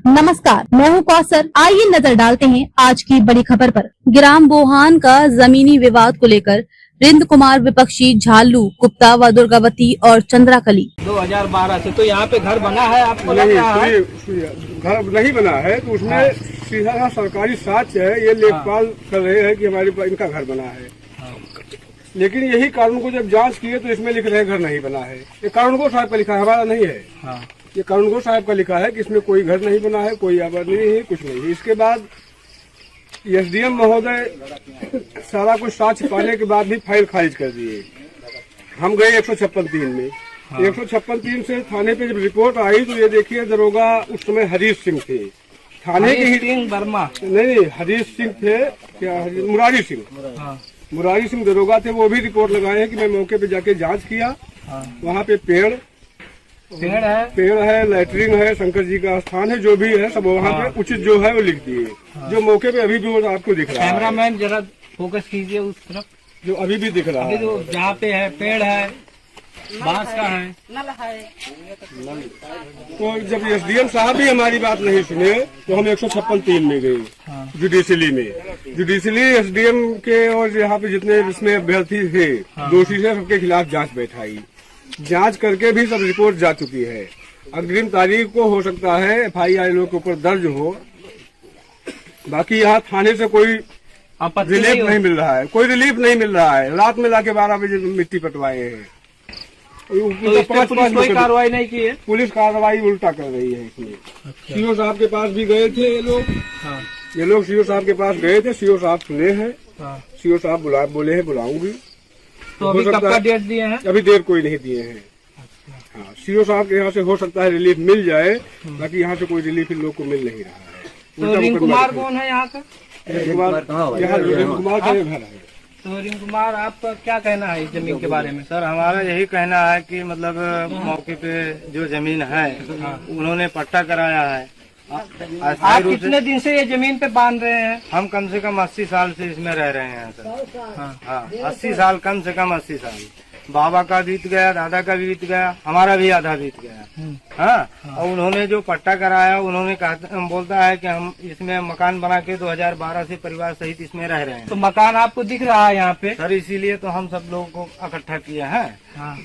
नमस्कार, मैं हूँ कौसर। आइए नजर डालते हैं आज की बड़ी खबर पर। ग्राम बोहान का जमीनी विवाद को लेकर रिंद कुमार विपक्षी झालू गुप्ता व दुर्गावती और चंद्राकली 2012 से तो यहाँ पे घर बना है, आपको लग रहा है? घर नहीं बना है तो उसमें सीधा सरकारी साक्ष्य है। ये लेखपाल कर रहे हैं कि हमारे इनका घर बना है, लेकिन यही कानून को जब जांच किए तो इसमें लिख रहे हैं घर नहीं बना है। ये कानूनगो साहब का लिखा है, हमारा नहीं है। ये कानूनगो साहब का लिखा है कि इसमें कोई घर नहीं बना है, कोई आबादी नहीं है, कुछ नहीं है। इसके बाद एसडीएम महोदय सारा कुछ साक्ष्य पाने के बाद भी फाइल खारिज कर दिए। हम गए 156(3) में। 156(3) से थाने पे जब रिपोर्ट आई तो ये देखिए दरोगा उस समय हरीश सिंह थे, थाने के ही वर्मा नहीं हरीश सिंह थे, क्या मुरारी सिंह, मुरारी सिंह दरोगा थे। वो भी रिपोर्ट लगाए हैं कि मैं मौके पे जाके जांच किया। वहाँ पे पेड़ है, लैटरिन है, शंकर जी का स्थान है, जो भी है सब वहाँ पे उचित जो है वो लिख दिए। जो मौके पे अभी भी वो आपको दिख रहा है। कैमरामैन जरा फोकस कीजिए उस तरफ, जो अभी भी दिख रहा है। जो जहाँ पे है पेड़ है, बांस का है, नल है। तो जब एसडीएम साहब भी हमारी बात नहीं सुने तो हम 156(3) में गए जुडिशली में। जुडिशली एसडीएम के और यहाँ पे जितने इसमें अभ्यर्थी थे दोषी से सबके खिलाफ जांच बैठाई। जांच करके भी सब रिपोर्ट जा चुकी है। अग्रिम तारीख को हो सकता है FIR लोग के ऊपर दर्ज हो। बाकी यहाँ थाने से कोई रिलीफ नहीं मिल रहा है, कोई रिलीफ नहीं मिल रहा है। रात में लाके 12 बजे मिट्टी पटवाए हैं। तो पुलिस कोई कार्रवाई नहीं की है? पुलिस कार्रवाई उल्टा कर रही है इसमें। सीओ साहब के पास भी गए थे ये लोग सीओ साहब के पास गए थे। सीओ साहब सुने हैं। सीओ साहब बोले हैं बुलाऊंगी। तो अभी कब का डेट दिए हैं? अभी देर कोई नहीं दिए हैं। हाँ, सीओ साहब के यहाँ से हो सकता है रिलीफ मिल जाए, बाकी यहाँ से कोई रिलीफ इन लोग को मिल नहीं रहा है। तो रिंग कुमार कौन है यहाँ का? रिंग कुमार का घर है। तो रिंग कुमार, आपका क्या कहना है इस जमीन के बारे में? सर हमारा यही कहना है कि मतलब मौके पे जो जमीन है उन्होंने पट्टा कराया है। आप कितने दिन से ये जमीन पे बांध रहे हैं? हम कम से कम 80 साल से इसमें रह रहे हैं सर। हाँ 80 साल, कम से कम 80 साल। बाबा का बीत गया, दादा का भी बीत गया, हमारा भी आधा बीत गया। हाँ, और उन्होंने जो पट्टा कराया उन्होंने बोलता है कि हम इसमें मकान बना के 2012 से परिवार सहित इसमें रह रहे हैं। तो मकान आपको दिख रहा है यहाँ पे? सर इसीलिए तो हम सब लोगों को इकट्ठा किया है।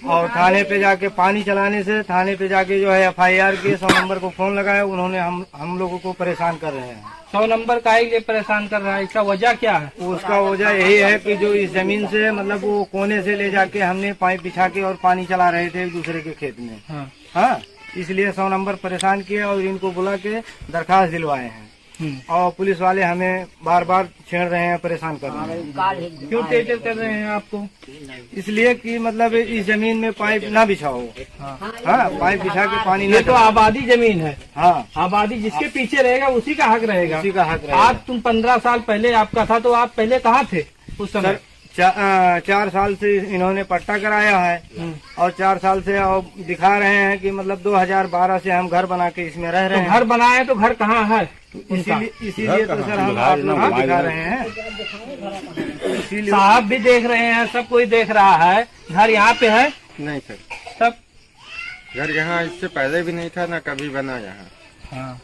और थाने पे जाके पानी चलाने से थाने पे जाके जो है FIR के 100 नंबर को फोन लगाया। उन्होंने हम लोगों को परेशान कर रहे हैं। 100 नंबर का ही परेशान कर रहा है, इसका वजह क्या है? उसका वजह यही है कि जो इस जमीन से मतलब वो कोने से ले जाके हमने पाइप बिछा के और पानी चला रहे थे एक दूसरे के खेत में। हाँ, इसलिए 100 नंबर परेशान किए और इनको बुला के दरखास्त दिलवाए हैं। और पुलिस वाले हमें बार बार छेड़ रहे हैं, परेशान कर रहे हैं। क्यों टेटर कर रहे हैं आपको? इसलिए कि मतलब इस जमीन में पाइप ना बिछाओ। हाँ, पाइप बिछा के पानी ये तो आबादी जमीन है। हाँ, आबादी जिसके पीछे रहेगा उसी का हक रहेगा। उसी का हक रहेगा। आज तुम 15 साल पहले आपका था, तो आप पहले कहाँ थे उस समय? 4 साल से इन्होंने पट्टा कराया है और 4 साल से और दिखा रहे हैं कि मतलब 2012 से हम घर बना के इसमें रह रहे हैं। घर बनाए तो घर कहाँ है? इसीलिए तो सर हम आप लोग दिखा रहे हैं। इसीलिए साहब भी देख रहे हैं, सब कोई देख रहा है। घर यहाँ पे है? नहीं सर, सब घर यहाँ इससे पहले भी नहीं था, ना कभी बना यहाँ। हाँ,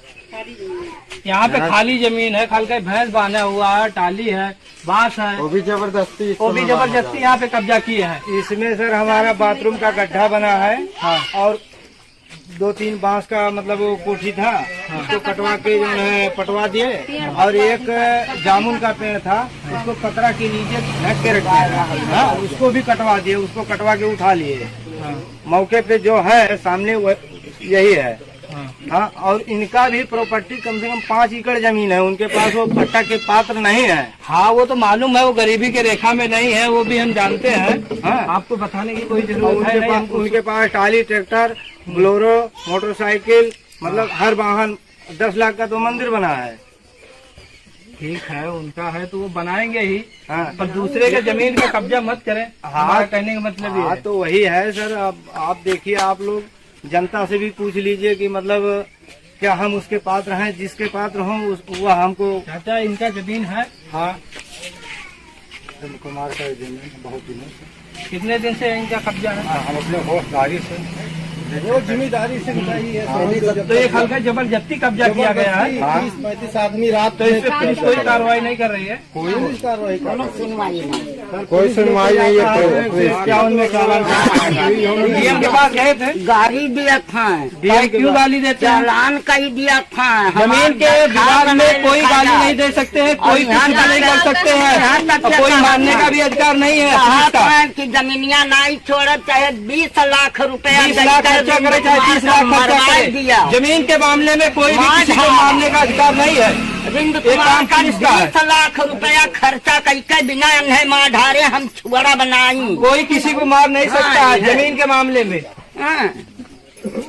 यहाँ पे खाली जमीन है, खाली भैंस बांधा हुआ है, टाली है, बांस है। वो भी जबरदस्ती यहाँ पे कब्जा किए हैं। इसमें सर हमारा बाथरूम का गड्ढा बना है। और 2-3 बांस का मतलब वो कोठी था, उसको कटवा के जो है पटवा दिए। और एक जामुन का पेड़ था, उसको कतरा के नीचे ढक के रख दिया। उसको भी कटवा दिए, उसको कटवा के उठा लिए। मौके पे जो है सामने यही है। हाँ, और इनका भी प्रॉपर्टी कम से कम 5 एकड़ जमीन है। उनके पास वो पट्टा के पात्र नहीं है। हाँ, वो तो मालूम है, वो गरीबी के रेखा में नहीं है, वो भी हम जानते हैं। हाँ, आपको बताने की कोई जरूरत है नहीं। उनके पास टाली, ट्रैक्टर, बोलेरो, मोटरसाइकिल, मतलब हर वाहन 10 लाख का तो मंदिर बना है। ठीक है, उनका है तो वो बनाएंगे ही। हाँ, पर दूसरे के जमीन का कब्जा मत करें। हमारा कहने का मतलब ये है। तो वही है सर। अब आप देखिए, आप लोग जनता से भी पूछ लीजिए कि मतलब क्या हम उसके पात्र हैं? जिसके पात्र हों वह हमको। चाचा, इनका जमीन है? हाँ, कुमार का जमीन बहुत दिनों से। कितने दिन से इनका कब्जा है? हम अपने होशदारी से वो जिम्मेदारी से निकाली है। तो एक हल्का जबरदस्ती कब्जा किया गया है। 30-35 आदमी रात तो इस पे पुलिस कोई कार्रवाई नहीं कर रही है। कोई कार्रवाई कोई सुनवाई नहीं है। डीएम के पास गए थे, गाड़ी दिया था, डीएम क्यों गाली देते हैं? चालान कहीं दिया था। जमीन के विवाद में कोई गाली नहीं दे सकते हैं, कोई कुछ भी नहीं कर सकते हैं, और कोई मारने का भी अधिकार नहीं है पुलिस का। कि जमीनिया नहीं छोड़, चाहे 20 लाख रुपया 20 लाख खर्चा करे चाहे 30 लाख खर्चा करे, जमीन के मामले में कोई भी किसी को मारने का अधिकार नहीं है। ये काम पुलिस का है। 20 लाख रुपया खर्चा करके बिना अन्य मार ढारे हम छुआरा बनाई। कोई किसी को मार नहीं सकता है जमीन के मामले में। हाँ,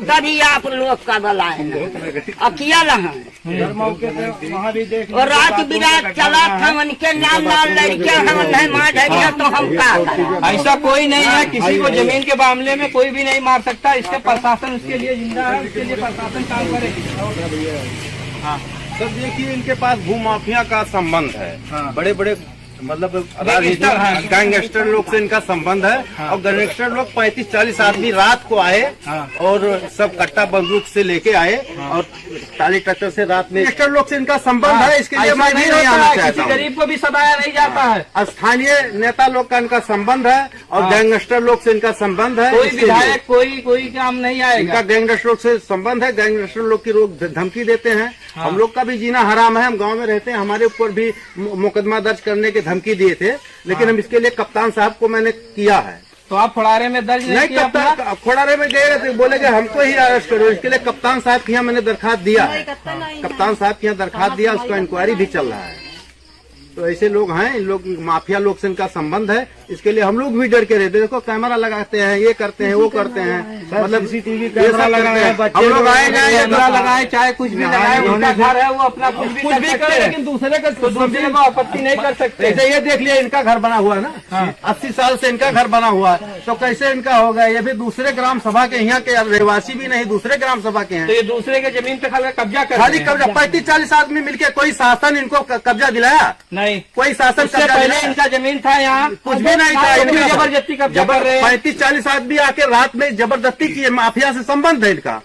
तभी आप लोग का बलाए अकिया लहा वहाँ भी देख और रात बिरात चला था, उनके नाम लड़के हम मार ढारिया तो हम का करें? ऐसा कोई नहीं है, किसी को जमीन के मामले में कोई भी नहीं मार सकता। इसके प्रशासन उसके लिए जिंदा है, उसके लिए प्रशासन काम करेगी। सर देखिए, इनके पास भूमाफिया का संबंध है। बड़े बड़े मतलब गैंगस्टर हैं। गैंगस्टर लोग से इनका संबंध है। और गैंगस्टर लोग 35-40 आदमी रात को आए और सब कट्टा बंदूक से लेके आए और टाली ट्रैक्टर से रात में गैंगस्टर लोग से इनका संबंध है। इसके लिए ऐसा मैं नहीं नहीं होता आना है, चाहता किसी हूँ। गरीब को भी सताया नहीं जाता है। स्थानीय नेता लोग का इनका संबंध है और गैंगस्टर लोग से इनका संबंध है। कोई इसके लिए विधायक कोई काम नहीं आएगा। इनका गैंगस्टर लोग से संबंध है। गैंगस्टर लोग की लोग धमकी देते हैं। हम लोग का भी जीना हराम है। हम गांव में रहते हैं, हमारे ऊपर भी मुकदमा दर्ज करने की धमकी दिए थे, लेकिन हम इसके लिए कप्तान साहब को मैंने किया है। तो आप फुड़ारे में दर्ज नहीं नहीं, किया अपना? कप्तान खोड़ारे में गए थे, बोले कि हमको ही अरेस्ट करो। इसके लिए कप्तान साहब के यहाँ मैंने दरखास्त दिया है। कप्तान साहब के यहाँ दरखास्त दिया, उसका इंक्वायरी भी चल रहा है। तो ऐसे लोग हैं, इन लोग माफिया लोग से इनका संबंध है। इसके लिए हम लोग भी डर के रहते हैं। देखो कैमरा लगाते हैं, ये करते हैं, वो करते हैं, मतलब CCTV ये कैमरा सब लगाए करते हैं। बच्चे हम लोग लोग आए जाए कैमरा लगाए चाहे कुछ भी लगाए, उनका घर है, वो अपना कुछ भी करे, लेकिन दूसरे का तो दूसरे को आपत्ति नहीं कर सकते। जैसे ये देख लिया, इनका घर बना हुआ है ना, 80 साल से इनका घर बना हुआ है, तो कैसे इनका होगा? ये भी दूसरे ग्राम सभा के यहाँ के रहवासी भी नहीं, दूसरे ग्राम सभा के हैं। तो ये दूसरे के जमीन पे खाली कब्जा कर खाली कब्जा 35-40 आदमी मिलके, कोई शासन इनको कब्जा दिलाया? नहीं, कोई शासन उससे कब्जा पहले दिलाया? इनका जमीन था यहाँ, कुछ भी नहीं था। इनकी जबरदस्ती कब्जा कर रहे हैं। 35-40 आदमी आके रात में जबरदस्ती किए। माफिया से संबंध है इनका।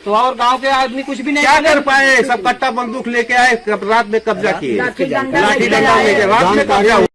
तो और गांव के आदमी कुछ भी नहीं क्या करे। कर पाए? सब कट्टा बंदूक लेके आए, रात में कब्जा किए, लाठी डंडा लाठी डंडा लेके रात में कब्जा हुआ।